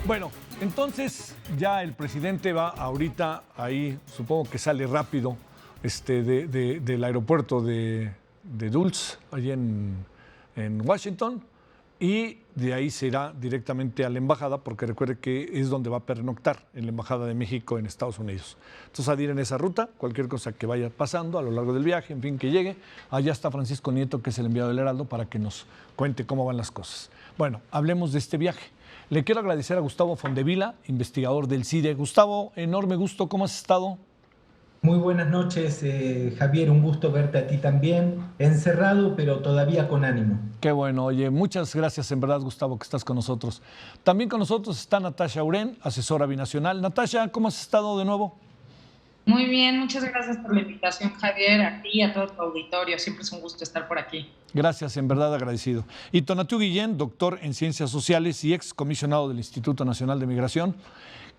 Bueno, entonces ya el presidente va ahorita ahí, supongo que sale rápido del aeropuerto de Dulles, allí en Washington, y de ahí se irá directamente a la embajada, porque recuerde que es donde va a pernoctar, en la Embajada de México en Estados Unidos. Entonces, a ir en esa ruta, cualquier cosa que vaya pasando a lo largo del viaje, en fin, que llegue. Allá está Francisco Nieto, que es el enviado del Heraldo, para que nos cuente cómo van las cosas. Bueno, hablemos de este viaje. Le quiero agradecer a Gustavo Fondevila, investigador del CIDE. Gustavo, enorme gusto, ¿cómo has estado? Muy buenas noches, Javier, un gusto verte a ti también, encerrado pero todavía con ánimo. Qué bueno, oye, muchas gracias en verdad, Gustavo, que estás con nosotros. También con nosotros está Natasha Urén, asesora binacional. Natasha, ¿cómo has estado de nuevo? Muy bien, muchas gracias por la invitación, Javier, a ti y a todo tu auditorio. Siempre es un gusto estar por aquí. Gracias, en verdad agradecido. Y Tonatiuh Guillén, doctor en Ciencias Sociales y ex comisionado del Instituto Nacional de Migración.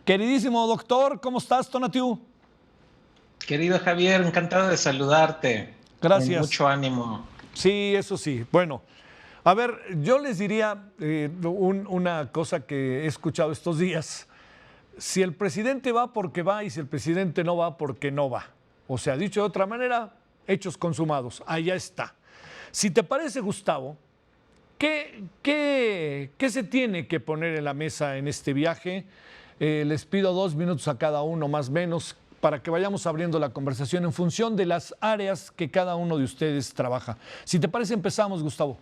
Queridísimo doctor, ¿cómo estás, Tonatiuh? Querido Javier, encantado de saludarte. Con Gracias. mucho ánimo. Sí, eso sí. Bueno, a ver, yo les diría una cosa que he escuchado estos días. Si el presidente va porque va y si el presidente no va porque no va. O sea, dicho de otra manera, hechos consumados. Allá está. Si te parece, Gustavo, ¿qué se tiene que poner en la mesa en este viaje? Les pido 2 minutos a cada uno, más o menos, para que vayamos abriendo la conversación en función de las áreas que cada uno de ustedes trabaja. Si te parece, empezamos, Gustavo.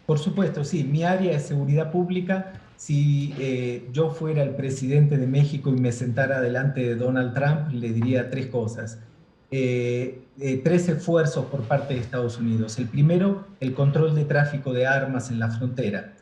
Por supuesto, sí, mi área es seguridad pública. Si yo fuera el presidente de México y me sentara delante de Donald Trump, le diría tres cosas. Tres esfuerzos por parte de Estados Unidos. El primero, el control de tráfico de armas en la frontera.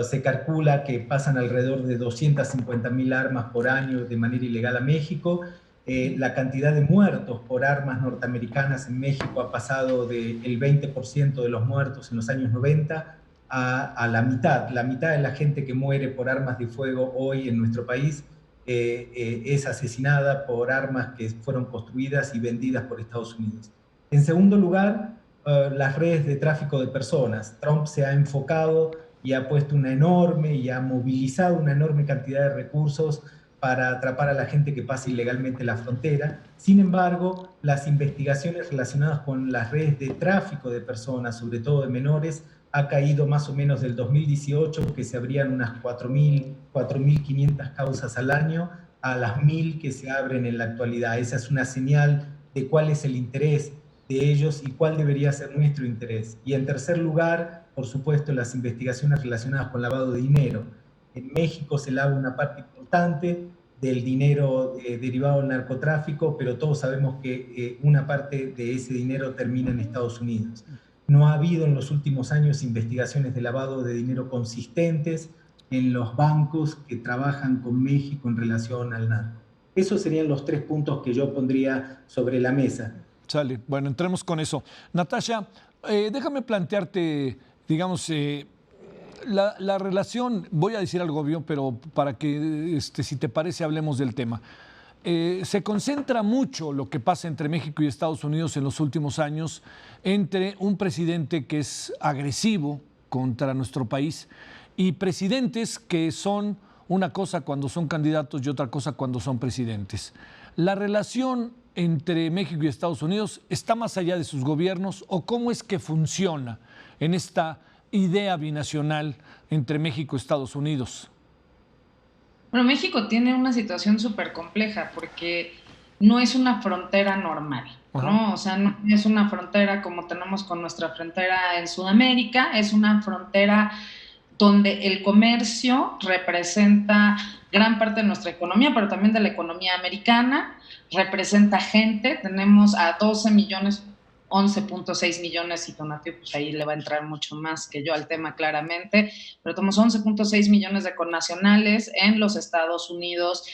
Se calcula que pasan alrededor de 250.000 armas por año de manera ilegal a México. La cantidad de muertos por armas norteamericanas en México ha pasado del 20% de los muertos en los años 90 a la mitad. La mitad de la gente que muere por armas de fuego hoy en nuestro país es asesinada por armas que fueron construidas y vendidas por Estados Unidos. En segundo lugar, las redes de tráfico de personas. Trump se ha enfocado y ha puesto una enorme y ha movilizado una enorme cantidad de recursos para atrapar a la gente que pasa ilegalmente la frontera. Sin embargo, las investigaciones relacionadas con las redes de tráfico de personas, sobre todo de menores, ha caído más o menos del 2018, que se abrían unas 4.500 causas al año, a las 1.000 que se abren en la actualidad. Esa es una señal de cuál es el interés de ellos y cuál debería ser nuestro interés. Y en tercer lugar, por supuesto, las investigaciones relacionadas con lavado de dinero. En México se lava una parte importante del dinero derivado del narcotráfico, pero todos sabemos que una parte de ese dinero termina en Estados Unidos. No ha habido en los últimos años investigaciones de lavado de dinero consistentes en los bancos que trabajan con México en relación al narco. Esos serían los tres puntos que yo pondría sobre la mesa. Sale, bueno, entremos con eso. Natasha, déjame plantearte, digamos, la relación, voy a decir algo obvio, pero para que, si te parece, hablemos del tema. Se concentra mucho lo que pasa entre México y Estados Unidos en los últimos años entre un presidente que es agresivo contra nuestro país y presidentes que son una cosa cuando son candidatos y otra cosa cuando son presidentes. La relación entre México y Estados Unidos está más allá de sus gobiernos o cómo es que funciona en esta idea binacional entre México y Estados Unidos. Bueno, México tiene una situación súper compleja porque no es una frontera normal, Ajá. ¿no? O sea, no es una frontera como tenemos con nuestra frontera en Sudamérica, es una frontera donde el comercio representa gran parte de nuestra economía, pero también de la economía americana, representa gente, tenemos a 12 millones, 11.6 millones, y Tonatiuh pues ahí le va a entrar mucho más que yo al tema claramente, pero tenemos 11.6 millones de connacionales en los Estados Unidos,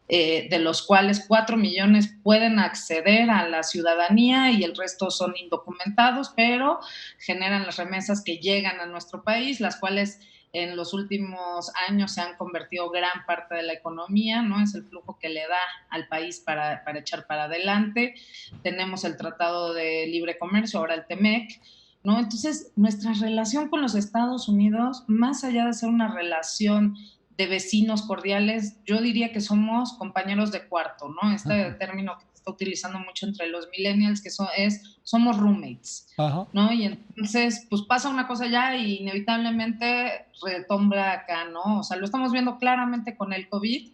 de los cuales 4 millones pueden acceder a la ciudadanía y el resto son indocumentados, pero generan las remesas que llegan a nuestro país, las cuales en los últimos años se han convertido gran parte de la economía, ¿no? Es el flujo que le da al país para echar para adelante. Tenemos el Tratado de Libre Comercio, ahora el TEMEC, ¿no? Entonces, nuestra relación con los Estados Unidos, más allá de ser una relación de vecinos cordiales, yo diría que somos compañeros de cuarto, ¿no? Este término que se está utilizando mucho entre los millennials, que somos roommates, ¿no? Y entonces, pues pasa una cosa allá y inevitablemente retumba acá, ¿no? O sea, lo estamos viendo claramente con el COVID,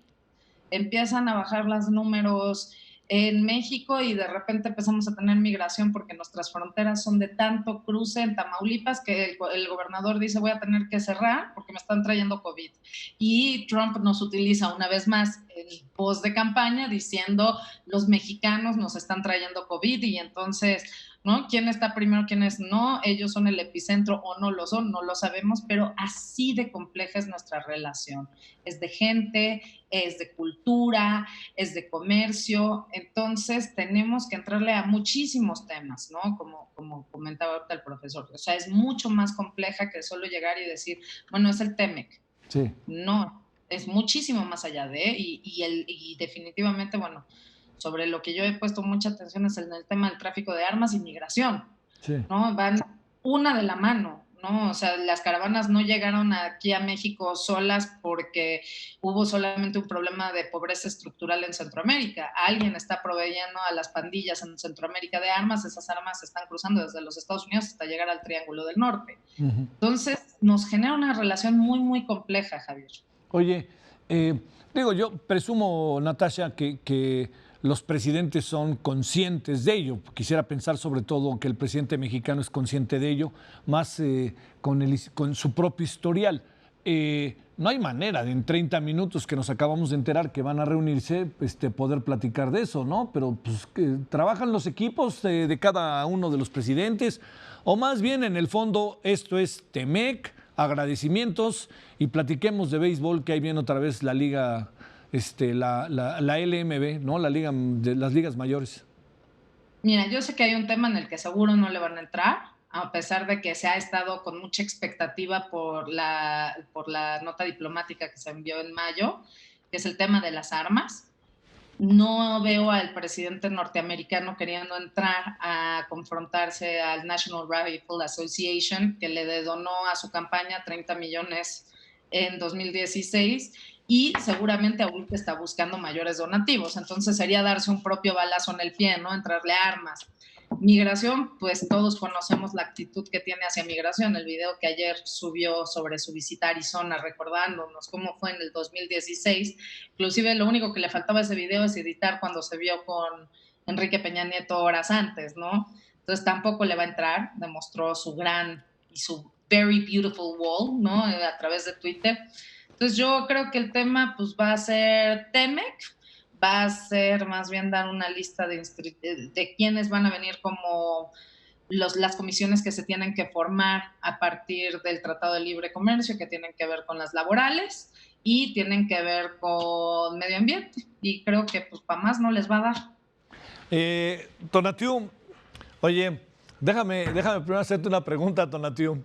empiezan a bajar los números en México y de repente empezamos a tener migración porque nuestras fronteras son de tanto cruce en Tamaulipas que el gobernador dice voy a tener que cerrar porque me están trayendo COVID. Y Trump nos utiliza una vez más el post de campaña diciendo los mexicanos nos están trayendo COVID y entonces, ¿no? ¿Quién está primero, quién es no? Ellos son el epicentro o no lo son, no lo sabemos, pero así de compleja es nuestra relación. Es de gente, es de cultura, es de comercio, entonces tenemos que entrarle a muchísimos temas, ¿no? Como comentaba ahorita el profesor, o sea, es mucho más compleja que solo llegar y decir, bueno, es el TEMEC. Sí. No, es muchísimo más allá de, y definitivamente, bueno, sobre lo que yo he puesto mucha atención es en el tema del tráfico de armas y migración, sí. ¿No? Van una de la mano, ¿no? O sea, las caravanas no llegaron aquí a México solas porque hubo solamente un problema de pobreza estructural en Centroamérica. Alguien está proveyendo a las pandillas en Centroamérica de armas, esas armas están cruzando desde los Estados Unidos hasta llegar al Triángulo del Norte. Entonces, nos genera una relación muy, muy compleja, Javier. Oye, yo presumo, Natasha, que los presidentes son conscientes de ello. Quisiera pensar sobre todo que el presidente mexicano es consciente de ello, más con su propio historial. No hay manera de en 30 minutos que nos acabamos de enterar que van a reunirse, poder platicar de eso, ¿no? Pero pues, trabajan los equipos de cada uno de los presidentes, o más bien en el fondo esto es TEMEC, agradecimientos y platiquemos de béisbol, que ahí viene otra vez la liga... la LMB, ¿no? La liga de las ligas mayores. Mira, yo sé que hay un tema en el que seguro no le van a entrar, a pesar de que se ha estado con mucha expectativa por la nota diplomática que se envió en mayo, que es el tema de las armas. No veo al presidente norteamericano queriendo entrar a confrontarse al National Rifle Association, que le donó a su campaña 30 millones en 2016, y seguramente ahorita está buscando mayores donativos, entonces sería darse un propio balazo en el pie, ¿no? Entrarle armas. Migración, pues todos conocemos la actitud que tiene hacia migración, el video que ayer subió sobre su visita a Arizona, recordándonos cómo fue en el 2016, inclusive lo único que le faltaba a ese video es editar cuando se vio con Enrique Peña Nieto horas antes, ¿no? Entonces tampoco le va a entrar, demostró su gran y su very beautiful wall, ¿no? A través de Twitter. Entonces yo creo que el tema pues va a ser TEMEC, va a ser más bien dar una lista de quiénes van a venir como las comisiones que se tienen que formar a partir del Tratado de Libre Comercio, que tienen que ver con las laborales y tienen que ver con medio ambiente. Y creo que pues para más no les va a dar. Tonatiuh, oye, déjame primero hacerte una pregunta, Tonatiuh.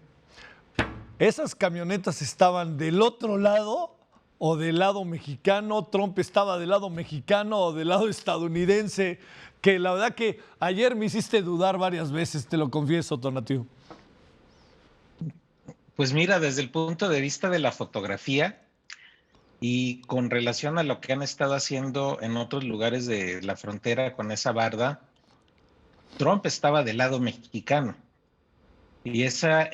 ¿Esas camionetas estaban del otro lado o del lado mexicano? ¿Trump estaba del lado mexicano o del lado estadounidense? Que la verdad que ayer me hiciste dudar varias veces, te lo confieso, Tonatiuh. Pues mira, desde el punto de vista de la fotografía y con relación a lo que han estado haciendo en otros lugares de la frontera con esa barda, Trump estaba del lado mexicano. Y esas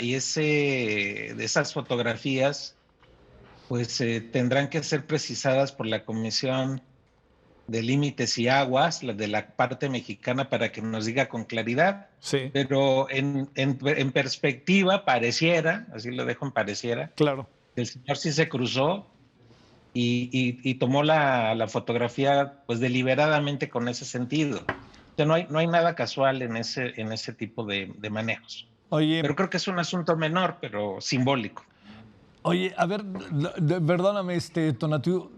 fotografías pues tendrán que ser precisadas por la Comisión de Límites y Aguas, la de la parte mexicana, para que nos diga con claridad. Sí. Pero en perspectiva pareciera, así lo dejo en pareciera, claro, el señor sí se cruzó y tomó la fotografía pues deliberadamente con ese sentido. O sea, no hay nada casual en ese tipo de manejos. Oye, pero creo que es un asunto menor, pero simbólico. Oye, a ver, perdóname, Tonatiuh,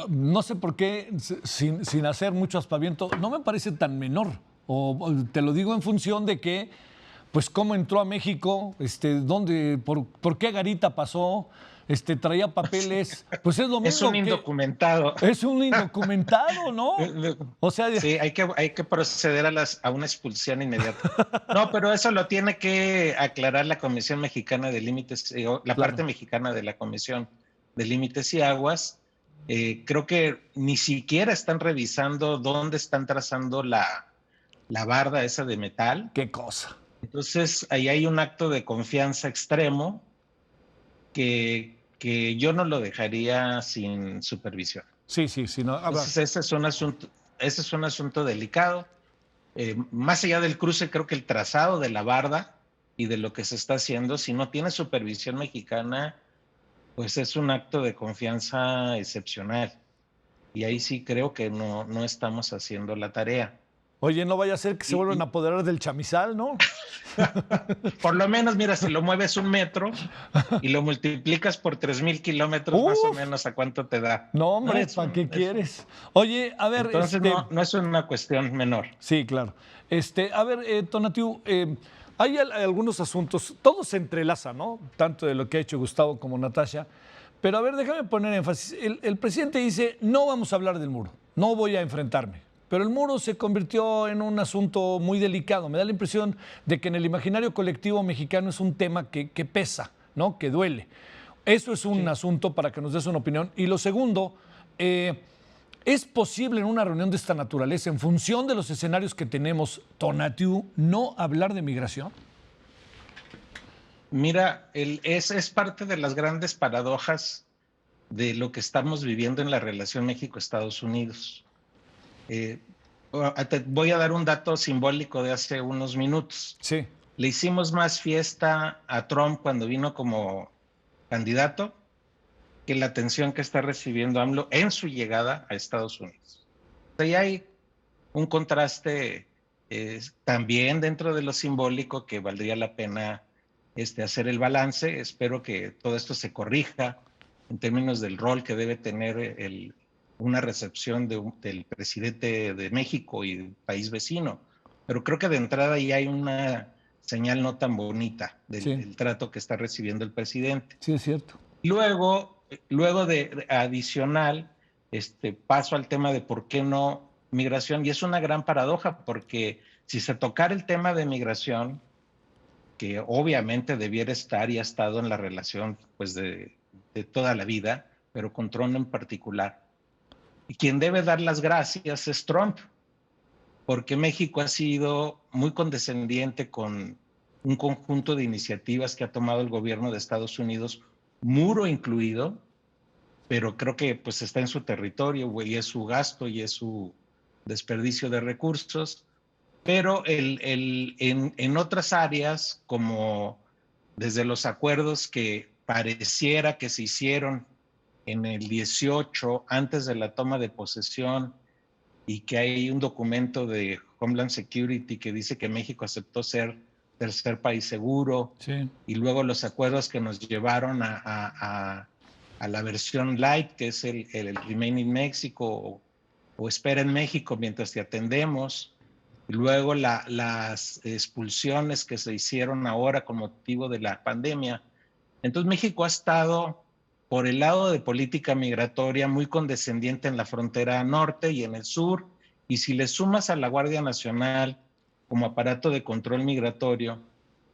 no sé por qué, sin hacer mucho aspaviento, no me parece tan menor. O te lo digo en función de que, pues, cómo entró a México, por qué garita pasó, traía papeles, pues es lo mismo. Es un indocumentado. Es un indocumentado, ¿no? O sea, sí, hay que proceder a una expulsión inmediata. No, pero eso lo tiene que aclarar la Comisión Mexicana de Límites, la parte mexicana de la Comisión de límites y aguas. Creo que ni siquiera están revisando dónde están trazando la barda esa de metal. Qué cosa. Entonces, ahí hay un acto de confianza extremo que yo no lo dejaría sin supervisión. Sí. No, entonces, ese es un asunto delicado. Más allá del cruce, creo que el trazado de la barda y de lo que se está haciendo, si no tiene supervisión mexicana, pues es un acto de confianza excepcional. Y ahí sí creo que no estamos haciendo la tarea. Oye, no vaya a ser que se vuelvan a apoderar del chamizal, ¿no? Por lo menos, mira, si lo mueves 1 metro y lo multiplicas por 3,000 kilómetros, más o menos, ¿a cuánto te da? No, hombre, ¿para qué quieres? Oye, a ver... Entonces, no es una cuestión menor. Sí, claro. A ver, Tonatiuh, hay algunos asuntos, todo se entrelaza, ¿no? Tanto de lo que ha hecho Gustavo como Natasha. Pero a ver, déjame poner énfasis. El presidente dice, no vamos a hablar del muro, no voy a enfrentarme. Pero el muro se convirtió en un asunto muy delicado. Me da la impresión de que en el imaginario colectivo mexicano es un tema que pesa, ¿no? Que duele. Eso es un asunto para que nos des una opinión. Y lo segundo, ¿es posible en una reunión de esta naturaleza, en función de los escenarios que tenemos, Tonatiuh, no hablar de migración? Mira, es parte de las grandes paradojas de lo que estamos viviendo en la relación México-Estados Unidos. Te voy a dar un dato simbólico de hace unos minutos. Sí. Le hicimos más fiesta a Trump cuando vino como candidato que la atención que está recibiendo AMLO en su llegada a Estados Unidos. Ahí hay un contraste también dentro de lo simbólico que valdría la pena hacer el balance. Espero que todo esto se corrija en términos del rol que debe tener una recepción del presidente de México y del país vecino. Pero creo que de entrada ya hay una señal no tan bonita del trato que está recibiendo el presidente. Sí, es cierto. Luego de adicional, paso al tema de por qué no migración, y es una gran paradoja, porque si se tocara el tema de migración, que obviamente debiera estar y ha estado en la relación pues de toda la vida, pero con Trump en particular, y quien debe dar las gracias es Trump, porque México ha sido muy condescendiente con un conjunto de iniciativas que ha tomado el gobierno de Estados Unidos, muro incluido, pero creo que pues está en su territorio y es su gasto y es su desperdicio de recursos. Pero en otras áreas, como desde los acuerdos que pareciera que se hicieron en el 18, antes de la toma de posesión, y que hay un documento de Homeland Security que dice que México aceptó ser tercer país seguro, y luego los acuerdos que nos llevaron a la versión light, que es el Remain in México o Espera en México mientras te atendemos, y luego las expulsiones que se hicieron ahora con motivo de la pandemia. Entonces México ha estado por el lado de política migratoria muy condescendiente en la frontera norte y en el sur, y si le sumas a la Guardia Nacional como aparato de control migratorio,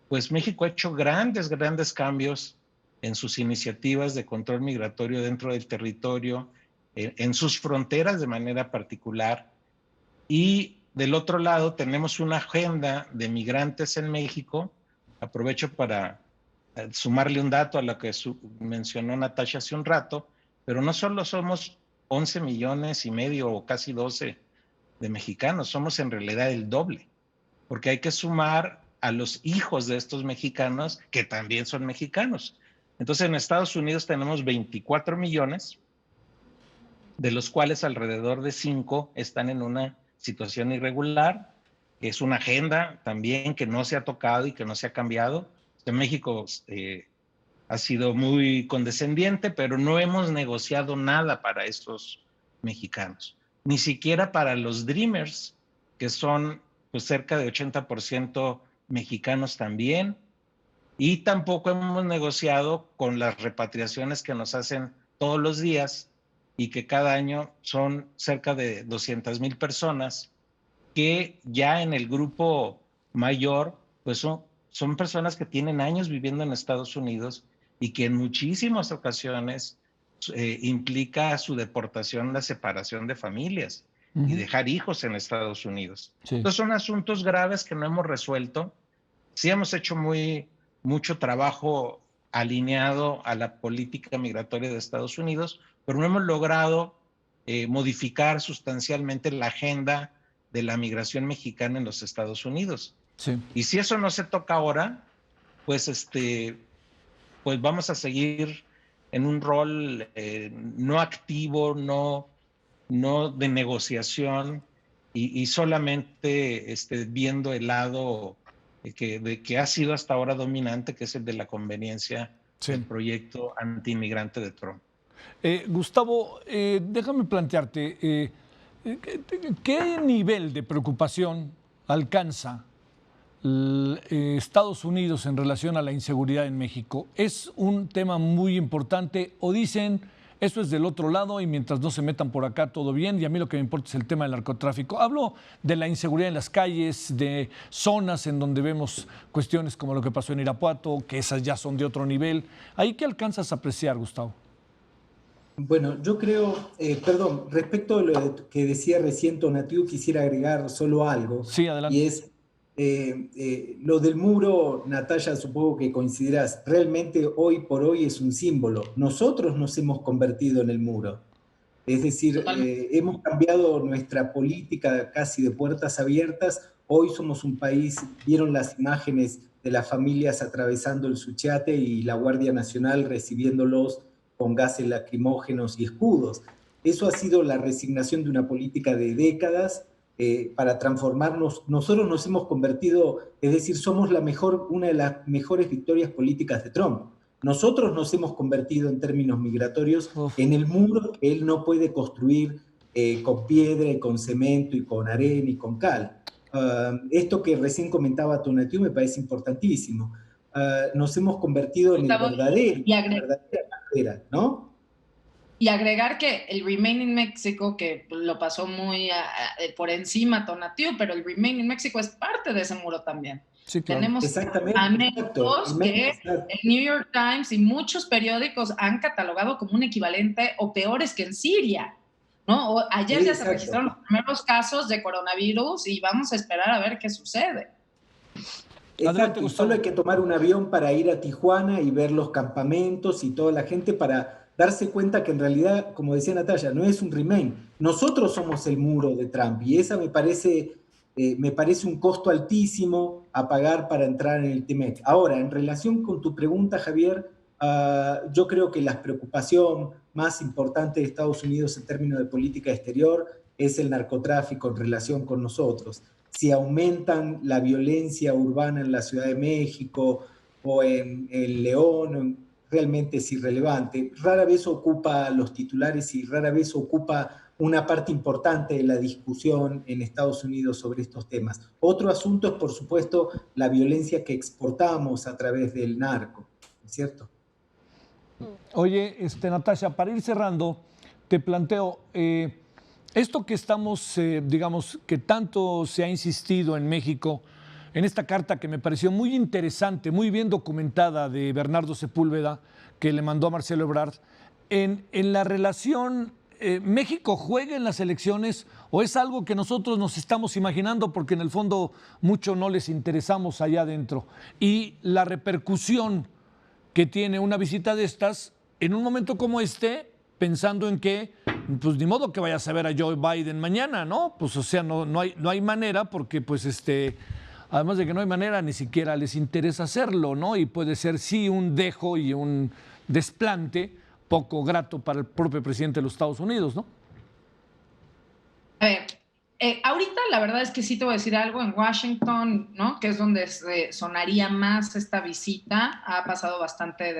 pues México ha hecho grandes cambios en sus iniciativas de control migratorio dentro del territorio, en sus fronteras de manera particular. Y del otro lado tenemos una agenda de migrantes en México. Aprovecho para sumarle un dato a lo que mencionó Natasha hace un rato, pero no solo somos 11,5 millones o casi 12 de mexicanos, somos en realidad el doble, porque hay que sumar a los hijos de estos mexicanos que también son mexicanos. Entonces en Estados Unidos tenemos 24 millones, de los cuales alrededor de 5 están en una situación irregular, que es una agenda también que no se ha tocado y que no se ha cambiado. México ha sido muy condescendiente, pero no hemos negociado nada para estos mexicanos, ni siquiera para los Dreamers, que son pues, cerca de 80% mexicanos también, y tampoco hemos negociado con las repatriaciones que nos hacen todos los días y que cada año son cerca de 200,000 personas, que ya en el grupo mayor pues son personas que tienen años viviendo en Estados Unidos y que en muchísimas ocasiones implica su deportación, la separación de familias y dejar hijos en Estados Unidos. Sí. Entonces son asuntos graves que no hemos resuelto. Sí hemos hecho mucho trabajo alineado a la política migratoria de Estados Unidos, pero no hemos logrado modificar sustancialmente la agenda de la migración mexicana en los Estados Unidos. Sí. Y si eso no se toca ahora, pues pues vamos a seguir en un rol no activo, no de negociación y solamente viendo el lado que ha sido hasta ahora dominante, que es el de la conveniencia del proyecto antiinmigrante de Trump. Gustavo, déjame plantearte, ¿qué nivel de preocupación alcanza Estados Unidos en relación a la inseguridad en México? ¿Es un tema muy importante o dicen esto es del otro lado y mientras no se metan por acá todo bien y a mí lo que me importa es el tema del narcotráfico? Hablo de la inseguridad en las calles, de zonas en donde vemos cuestiones como lo que pasó en Irapuato, que esas ya son de otro nivel. ¿Ahí qué alcanzas a apreciar, Gustavo? Bueno, yo creo, respecto a lo que decía recién Tonatiuh, quisiera agregar solo algo. Sí, adelante. Y es lo del muro. Natalia, supongo que coincidirás, realmente hoy por hoy es un símbolo. Nosotros nos hemos convertido en el muro. Es decir, hemos cambiado nuestra política casi de puertas abiertas. Hoy somos un país, vieron las imágenes de las familias atravesando el Suchiate y la Guardia Nacional recibiéndolos con gases lacrimógenos y escudos. Eso ha sido la resignación de una política de décadas para transformarnos. Nosotros nos hemos convertido, es decir, somos una de las mejores victorias políticas de Trump. Nosotros nos hemos convertido en términos migratorios en el muro que él no puede construir con piedra y con cemento y con arena y con cal. Esto que recién comentaba Tonatiuh me parece importantísimo. Nos hemos convertido en el verdadero, ¿no? Y agregar que el Remain in Mexico, que lo pasó muy por encima Tonatiuh, pero el Remain in Mexico es parte de ese muro también. Sí, claro. Tenemos anexos que el New York Times y muchos periódicos han catalogado como un equivalente o peores que en Siria, ¿no? Ayer ya se registraron los primeros casos de coronavirus y vamos a esperar a ver qué sucede. Exacto, solo hay que tomar un avión para ir a Tijuana y ver los campamentos y toda la gente para darse cuenta que en realidad, como decía Natalia, no es un Remain. Nosotros somos el muro de Trump y esa me parece un costo altísimo a pagar para entrar en el TMEC. Ahora, en relación con tu pregunta, Javier, yo creo que la preocupación más importante de Estados Unidos en términos de política exterior es el narcotráfico en relación con nosotros. Si aumentan la violencia urbana en la Ciudad de México o en León, realmente es irrelevante. Rara vez ocupa los titulares y rara vez ocupa una parte importante de la discusión en Estados Unidos sobre estos temas. Otro asunto es, por supuesto, la violencia que exportamos a través del narco, ¿cierto? Oye, Natalia, para ir cerrando, te planteo, esto que estamos, digamos, que tanto se ha insistido en México, en esta carta que me pareció muy interesante, muy bien documentada de Bernardo Sepúlveda, que le mandó a Marcelo Ebrard, en la relación, ¿México juega en las elecciones o es algo que nosotros nos estamos imaginando porque en el fondo mucho no les interesamos allá adentro? Y la repercusión que tiene una visita de estas en un momento como este, pensando en que, pues ni modo que vayas a ver a Joe Biden mañana, ¿no? Pues o sea, no hay manera porque pues además de que no hay manera, ni siquiera les interesa hacerlo, ¿no? Y puede ser sí un dejo y un desplante poco grato para el propio presidente de los Estados Unidos, ¿no? A ver, ahorita la verdad es que sí te voy a decir algo. En Washington, ¿no?, que es donde sonaría más esta visita, ha pasado bastante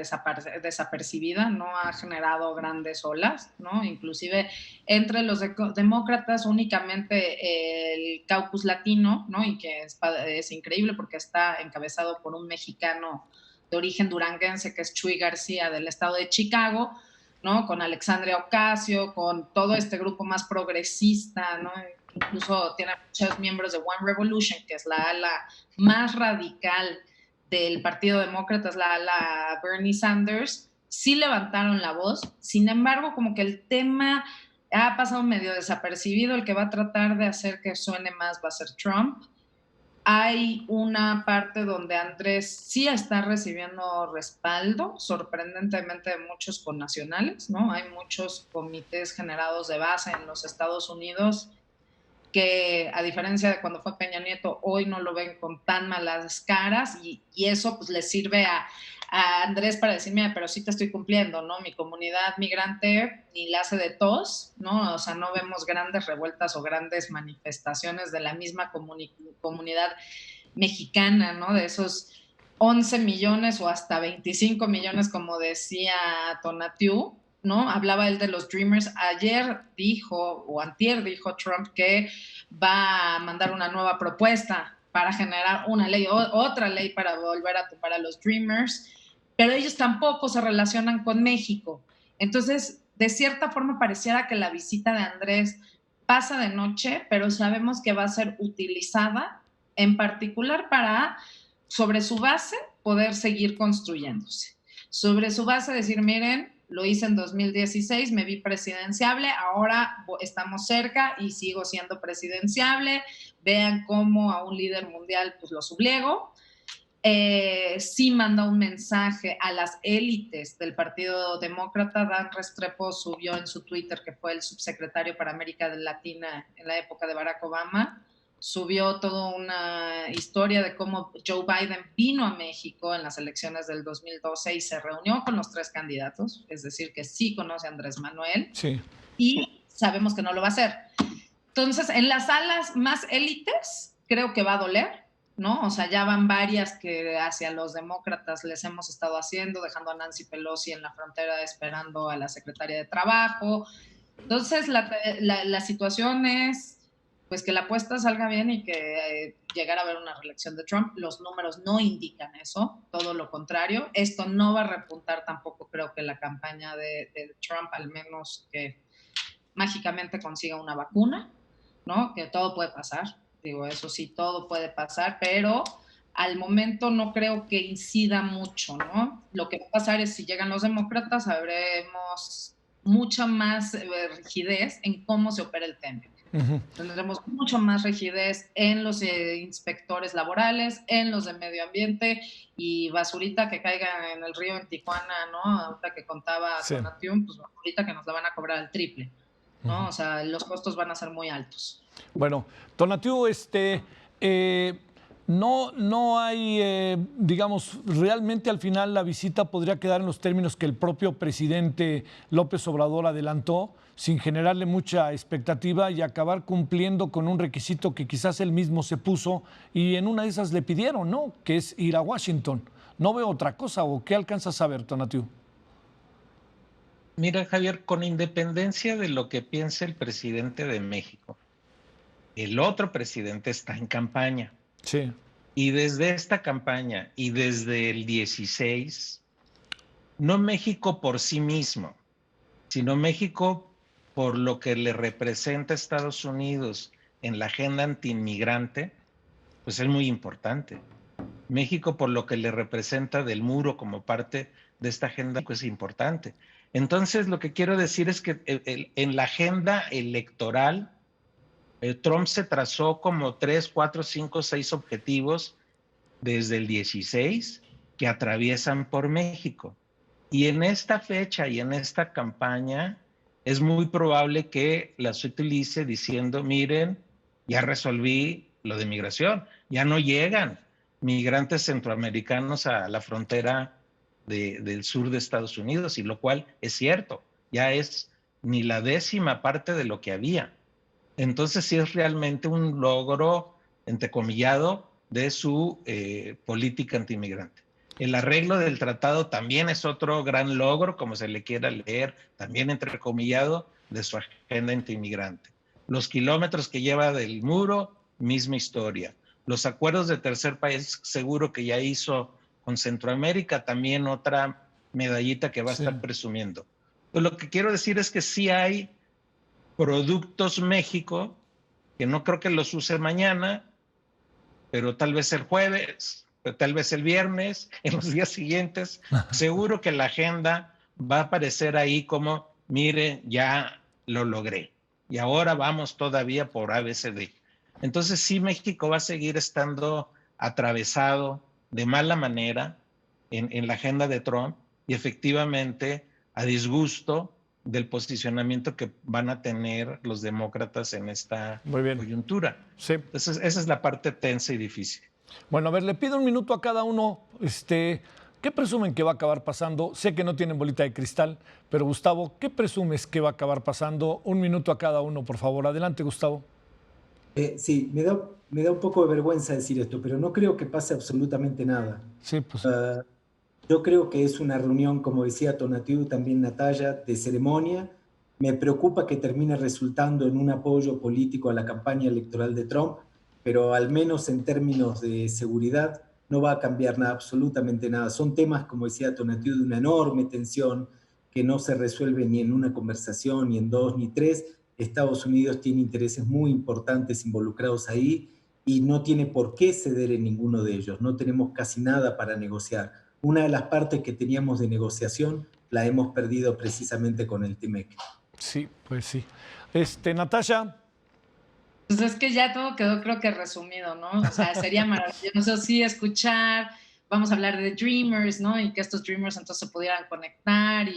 desapercibida, no ha generado grandes olas, ¿no? Inclusive entre los demócratas únicamente el caucus latino, ¿no?, y que es increíble porque está encabezado por un mexicano de origen duranguense que es Chuy García del estado de Chicago, ¿no?, con Alexandria Ocasio, con todo este grupo más progresista, ¿no? Incluso tiene muchos miembros de One Revolution, que es la ala más radical del Partido Demócrata, es la ala Bernie Sanders, sí levantaron la voz. Sin embargo, como que el tema ha pasado medio desapercibido. El que va a tratar de hacer que suene más va a ser Trump. Hay una parte donde Andrés sí está recibiendo respaldo, sorprendentemente, de muchos connacionales, ¿no? Hay muchos comités generados de base en los Estados Unidos que, a diferencia de cuando fue Peña Nieto, hoy no lo ven con tan malas caras, y eso pues le sirve a Andrés para decir, mira, pero sí te estoy cumpliendo, ¿no? Mi comunidad migrante ni la hace de tos, ¿no? O sea, no vemos grandes revueltas o grandes manifestaciones de la misma comunidad mexicana, ¿no? De esos 11 millones o hasta 25 millones, como decía Tonatiuh, ¿no? Hablaba él de los Dreamers. Ayer dijo, o antier dijo Trump, que va a mandar una nueva propuesta para generar una ley, otra ley para volver a tumbar a los Dreamers, pero ellos tampoco se relacionan con México. Entonces, de cierta forma, pareciera que la visita de Andrés pasa de noche, pero sabemos que va a ser utilizada en particular para, sobre su base, poder seguir construyéndose. Sobre su base, decir, miren, lo hice en 2016, me vi presidenciable, ahora estamos cerca y sigo siendo presidenciable. Vean cómo a un líder mundial pues lo sublego. Sí manda un mensaje a las élites del Partido Demócrata. Dan Restrepo subió en su Twitter, que fue el subsecretario para América Latina en la época de Barack Obama, subió toda una historia de cómo Joe Biden vino a México en las elecciones del 2012 y se reunió con los 3 candidatos, es decir, que sí conoce a Andrés Manuel, Sí. y sabemos que no lo va a hacer. Entonces, en las alas más élites, creo que va a doler, ¿no? O sea, ya van varias que hacia los demócratas les hemos estado haciendo, dejando a Nancy Pelosi en la frontera esperando a la secretaria de Trabajo. Entonces, la situación es pues que la apuesta salga bien y que llegara a haber una reelección de Trump. Los números no indican eso, todo lo contrario. Esto no va a repuntar tampoco, creo, que la campaña de Trump, al menos que mágicamente consiga una vacuna, ¿no? Que todo puede pasar, digo, eso sí, todo puede pasar, pero al momento no creo que incida mucho, ¿no? Lo que va a pasar es, si llegan los demócratas, habremos mucha más rigidez en cómo se opera el tema. Tendremos mucho más rigidez en los inspectores laborales, en los de medio ambiente, y basurita que caiga en el río en Tijuana, ¿no? Ahorita que contaba Tonatiuh, pues basurita que nos la van a cobrar al triple, ¿no? O sea, los costos van a ser muy altos. Bueno, Tonatiuh, no hay, digamos, realmente al final la visita podría quedar en los términos que el propio presidente López Obrador adelantó, sin generarle mucha expectativa y acabar cumpliendo con un requisito que quizás él mismo se puso y en una de esas le pidieron, ¿no? Que es ir a Washington. No veo otra cosa, ¿o qué alcanzas a ver, Tonatiuh? Mira, Javier, con independencia de lo que piense el presidente de México, el otro presidente está en campaña. Sí. Y desde esta campaña y desde el 16, no México por sí mismo, sino México por lo que le representa a Estados Unidos en la agenda antiinmigrante, pues es muy importante. México por lo que le representa del muro como parte de esta agenda, pues es importante. Entonces, lo que quiero decir es que en la agenda electoral, Trump se trazó como 3, 4, 5, 6 objetivos desde el 16 que atraviesan por México. Y en esta fecha y en esta campaña es muy probable que las utilice diciendo, miren, ya resolví lo de migración, ya no llegan migrantes centroamericanos a la frontera del sur de Estados Unidos, y lo cual es cierto, ya es ni la 10ª parte de lo que había. Entonces sí es realmente un logro, entrecomillado, de su política antimigrante. El arreglo del tratado también es otro gran logro, como se le quiera leer, también entrecomillado, de su agenda antimigrante. Los kilómetros que lleva del muro, misma historia. Los acuerdos de tercer país seguro que ya hizo con Centroamérica, también otra medallita que va a estar presumiendo. Pues lo que quiero decir es que sí hay productos México, que no creo que los use mañana, pero tal vez el jueves, pero tal vez el viernes, en los días siguientes, seguro que la agenda va a aparecer ahí como, mire, ya lo logré. Y ahora vamos todavía por ABCD. Entonces sí, México va a seguir estando atravesado de mala manera en la agenda de Trump y efectivamente a disgusto del posicionamiento que van a tener los demócratas en esta coyuntura. Sí. Entonces esa es la parte tensa y difícil. Bueno, a ver, le pido un minuto a cada uno. ¿Qué presumen que va a acabar pasando? Sé que no tienen bolita de cristal, pero Gustavo, ¿qué presumes que va a acabar pasando? Un minuto a cada uno, por favor. Adelante, Gustavo. Sí, me da un poco de vergüenza decir esto, pero no creo que pase absolutamente nada. Sí, pues. Yo creo que es una reunión, como decía Tonatiuh, también Natalia, de ceremonia. Me preocupa que termine resultando en un apoyo político a la campaña electoral de Trump, pero al menos en términos de seguridad no va a cambiar nada, absolutamente nada. Son temas, como decía Tonatiuh, de una enorme tensión que no se resuelve ni en una conversación, ni en dos, ni tres. Estados Unidos tiene intereses muy importantes involucrados ahí y no tiene por qué ceder en ninguno de ellos. No tenemos casi nada para negociar. Una de las partes que teníamos de negociación la hemos perdido precisamente con el TMEC. Sí, pues sí. Natalia. Pues es que ya todo quedó, creo que resumido, ¿no? O sea, sería maravilloso sí escuchar, vamos a hablar de Dreamers, ¿no? Y que estos Dreamers entonces se pudieran conectar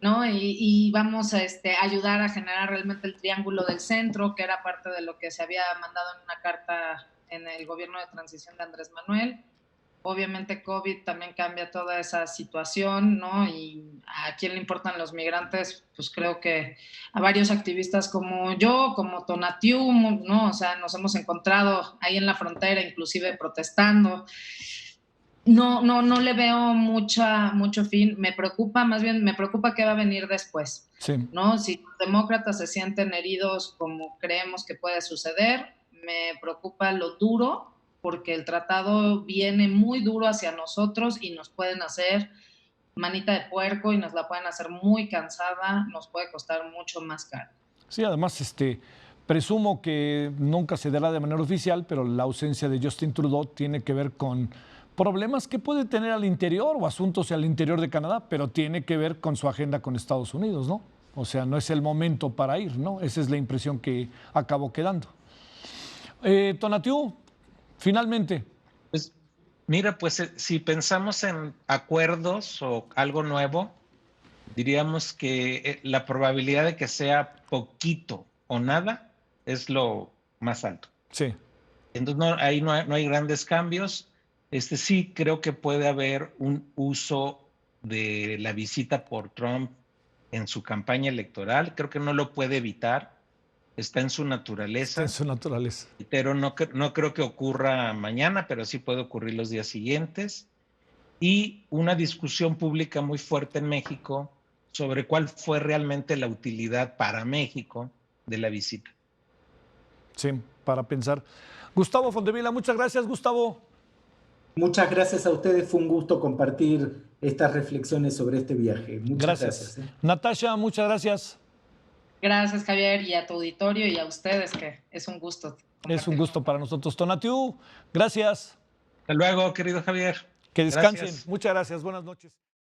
¿no? Y vamos a ayudar a generar realmente el triángulo del centro, que era parte de lo que se había mandado en una carta en el gobierno de transición de Andrés Manuel. Obviamente COVID también cambia toda esa situación, ¿no? Y a quién le importan los migrantes, pues creo que a varios activistas como yo, como Tonatiuh, ¿no? O sea, nos hemos encontrado ahí en la frontera, inclusive protestando. No le veo mucho fin. Me preocupa, más bien me preocupa qué va a venir después, sí. ¿no? Si los demócratas se sienten heridos como creemos que puede suceder, me preocupa lo duro, porque el tratado viene muy duro hacia nosotros y nos pueden hacer manita de puerco y nos la pueden hacer muy cansada, nos puede costar mucho más caro. Sí, además, presumo que nunca se dará de manera oficial, pero la ausencia de Justin Trudeau tiene que ver con problemas que puede tener al interior o asuntos al interior de Canadá, pero tiene que ver con su agenda con Estados Unidos, ¿no? O sea, no es el momento para ir, ¿no? Esa es la impresión que acabó quedando. Tonatiuh, finalmente. Pues mira, pues si pensamos en acuerdos o algo nuevo, diríamos que la probabilidad de que sea poquito o nada es lo más alto. Sí. Entonces ahí no hay grandes cambios. Sí creo que puede haber un uso de la visita por Trump en su campaña electoral. Creo que no lo puede evitar. Está en su naturaleza. Está en su naturaleza. Pero no creo que ocurra mañana, pero sí puede ocurrir los días siguientes. Y una discusión pública muy fuerte en México sobre cuál fue realmente la utilidad para México de la visita. Sí, para pensar. Gustavo Fontevila, muchas gracias, Gustavo. Muchas gracias a ustedes, fue un gusto compartir estas reflexiones sobre este viaje. Muchas gracias. Natalia, muchas gracias. Gracias, Javier, y a tu auditorio y a ustedes, que es un gusto. Es un gusto para nosotros. Tonatiuh, gracias. Hasta luego, querido Javier. Que descansen. Gracias. Muchas gracias. Buenas noches.